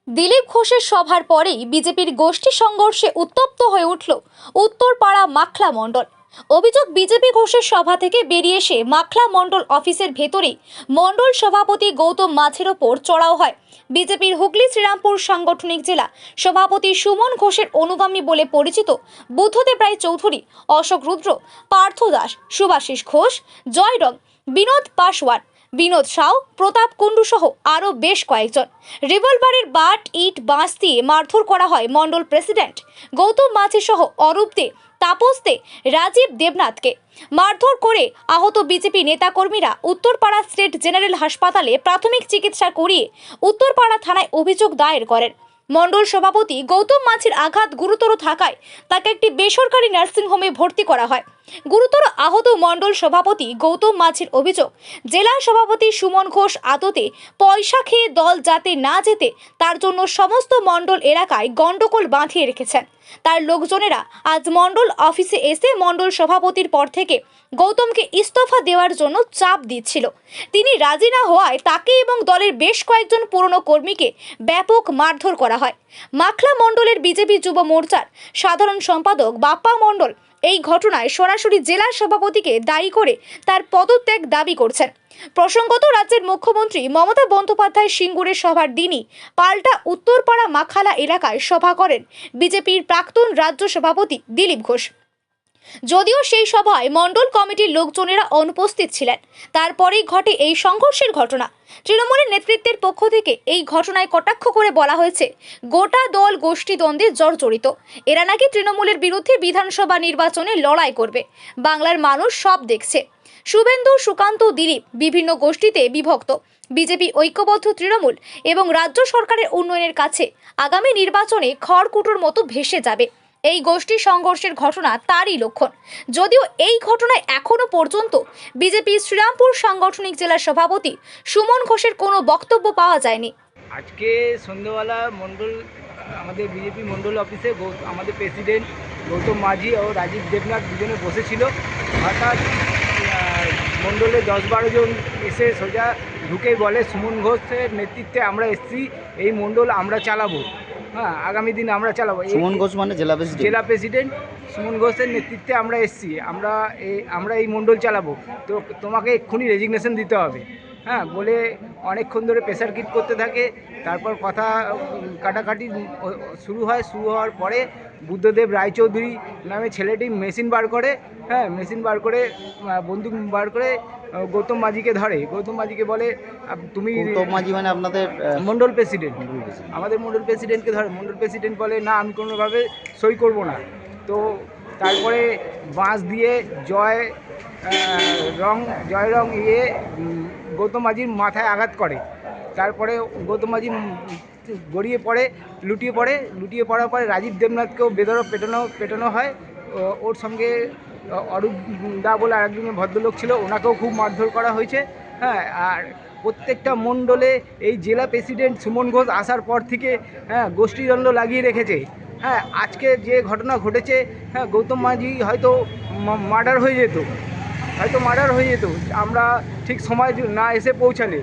দিলীপ ঘোষের সভার পরেই বিজেপির গোষ্ঠী সংঘর্ষে উত্তপ্ত হয়ে উঠল উত্তরপাড়া মাখলা মণ্ডল। অভিযোগ, বিজেপি ঘোষের সভা থেকে বেরিয়ে এসে মাখলা মণ্ডল অফিসের ভেতরেই মণ্ডল সভাপতি গৌতম মাঝির ওপর চড়াও হয় বিজেপির হুগলি শ্রীরামপুর সাংগঠনিক জেলা সভাপতি সুমন ঘোষের অনুগামী বলে পরিচিত বুদ্ধদেব রায় চৌধুরী, অশোক রুদ্র, পার্থ দাস, সুভাষিস ঘোষ, জয় রং, বিনোদ পাসওয়ান, বিনোদ সাউ, প্রতাপ কুণ্ডু সহ আরও বেশ কয়েকজন। রিভলভারের বাট, ইট, বাঁশ দিয়ে মারধর করা হয় মণ্ডল প্রেসিডেন্ট গৌতম মাঝি সহ অরূপ দে, তাপস দে, রাজীব দেবনাথকে। মারধর করে আহত বিজেপি নেতাকর্মীরা উত্তরপাড়া স্টেট জেনারেল হাসপাতালে প্রাথমিক চিকিৎসা করিয়ে উত্তরপাড়া থানায় অভিযোগ দায়ের করেন। মণ্ডল সভাপতি গৌতম মাঝির আঘাত গুরুতর থাকায় তাকে একটি বেসরকারি নার্সিংহোমে ভর্তি করা হয়। গুরুতর আহত মণ্ডল সভাপতি গৌতম মাঝির অভিযোগ, জেলা সভাপতি সুমন ঘোষ আদতে পয়সা খেয়ে দল যাতে না যেতে তার জন্য সমস্ত মণ্ডল এলাকায় গন্ডগোল বাঁধিয়ে রেখেছেন। তার লোকজনেরা আজ মণ্ডল অফিসে এসে মণ্ডল সভাপতির পর থেকে গৌতমকে ইস্তফা দেওয়ার জন্য চাপ দিচ্ছিল। তিনি রাজি না হওয়ায় তাকে এবং দলের বেশ কয়েকজন পুরনো কর্মীকে ব্যাপক মারধর করা হয়। মাখলা মণ্ডলের বিজেপি যুব মোর্চার সাধারণ সম্পাদক বাপ্পা মণ্ডল এই ঘটনায় সরাসরি জেলা সভাপতিকে দায়ী করে তার পদত্যাগ দাবি করছেন। প্রসঙ্গত, রাজ্যের মুখ্যমন্ত্রী মমতা বন্দ্যোপাধ্যায় সিঙ্গুরের সভার দিনই পাল্টা উত্তরপাড়া মাখালা এলাকায় সভা করেন বিজেপির প্রাক্তন রাজ্য সভাপতি দিলীপ ঘোষ। যদিও সেই সভায় মণ্ডল কমিটির লোকজনেরা অনুপস্থিত ছিলেন, তারপরেই ঘটে এই সংঘর্ষের ঘটনা। তৃণমূলের নেতৃত্বের পক্ষ থেকে এই ঘটনায় কটাক্ষ করে বলা হয়েছে গোটা দল গোষ্ঠী দ্বন্দ্বে জর্জরিত। এরা নাকি তৃণমূলের বিরুদ্ধে বিধানসভা নির্বাচনে লড়াই করবে। বাংলার মানুষ সব দেখছে। শুভেন্দু, সুকান্ত, দিলীপ বিভিন্ন গোষ্ঠীতে বিভক্ত। বিজেপি ঐক্যবদ্ধ তৃণমূল এবং রাজ্য সরকারের উন্নয়নের কাছে আগামী নির্বাচনে খড়কুটোর মতো ভেসে যাবে। এই গোষ্ঠী সংঘর্ষের ঘটনা তারই লক্ষণ। যদিও এই ঘটনায় এখনো পর্যন্ত বিজেপি শ্রীরামপুর সাংগঠনিক জেলার সভাপতি সুমন ঘোষের কোনো বক্তব্য পাওয়া যায়নি। আজকে সন্ধ্যাবেলা আমাদের বিজেপি মণ্ডল অফিসে আমাদের প্রেসিডেন্ট গৌতম মাঝি ও রাজীব দেবনাথ দুজনে বসেছিল। হঠাৎ মণ্ডলে 10-12 জন এসে সোজা ঢুকেই বলে, সুমন ঘোষের নেতৃত্বে আমরা এসছি, এই মণ্ডল আমরা চালাবো, হ্যাঁ আগামী দিন আমরা চালাবো। সুমন ঘোষ মানে জেলা প্রেসিডেন্ট সুমন ঘোষের নেতৃত্বে আমরা এসছি, আমরা এই মণ্ডল চালাবো, তো তোমাকে এক্ষুনি রেজিগনেশন দিতে হবে, হ্যাঁ বলে অনেকক্ষণ ধরে প্রেসার কিট করতে থাকে। তারপর কথা কাটাকাটি শুরু হওয়ার পরে বুদ্ধদেব রায়চৌধুরী নামে ছেলেটি মেশিন বার করে, বন্দুক বার করে গৌতম মাঝিকে ধরে। গৌতম মাঝিকে বলে, তুমি গৌতম মাঝি মানে আপনাদের মণ্ডল প্রেসিডেন্ট, আমাদের মণ্ডল প্রেসিডেন্টকে ধরে। মণ্ডল প্রেসিডেন্ট বলে, না আমি কোনোভাবে সই করব না। তো তারপরে বাঁশ দিয়ে জয় রং গৌতম মাঝির মাথায় আঘাত করে। তারপরে গৌতম মাঝি গড়িয়ে পড়ে, লুটিয়ে পড়ার পরে রাজীব দেবনাথকেও বেধড়ক পেটানো হয়। ওর সঙ্গে অরূপ দা বলে আরেকজন ভদ্রলোক ছিল, ওনাকেও খুব মারধর করা হয়েছে। হ্যাঁ, আর প্রত্যেকটা মণ্ডলে এই জেলা প্রেসিডেন্ট সুমন ঘোষ আসার পর থেকে গোষ্ঠীদ্বন্দ্ব লাগিয়ে রেখেছে। হ্যাঁ, আজকে যে ঘটনা ঘটেছে, হ্যাঁ গৌতম মাঝি হয়তো মার্ডার হয়ে যেত, আমরা ঠিক সময় না এসে পৌঁছালে।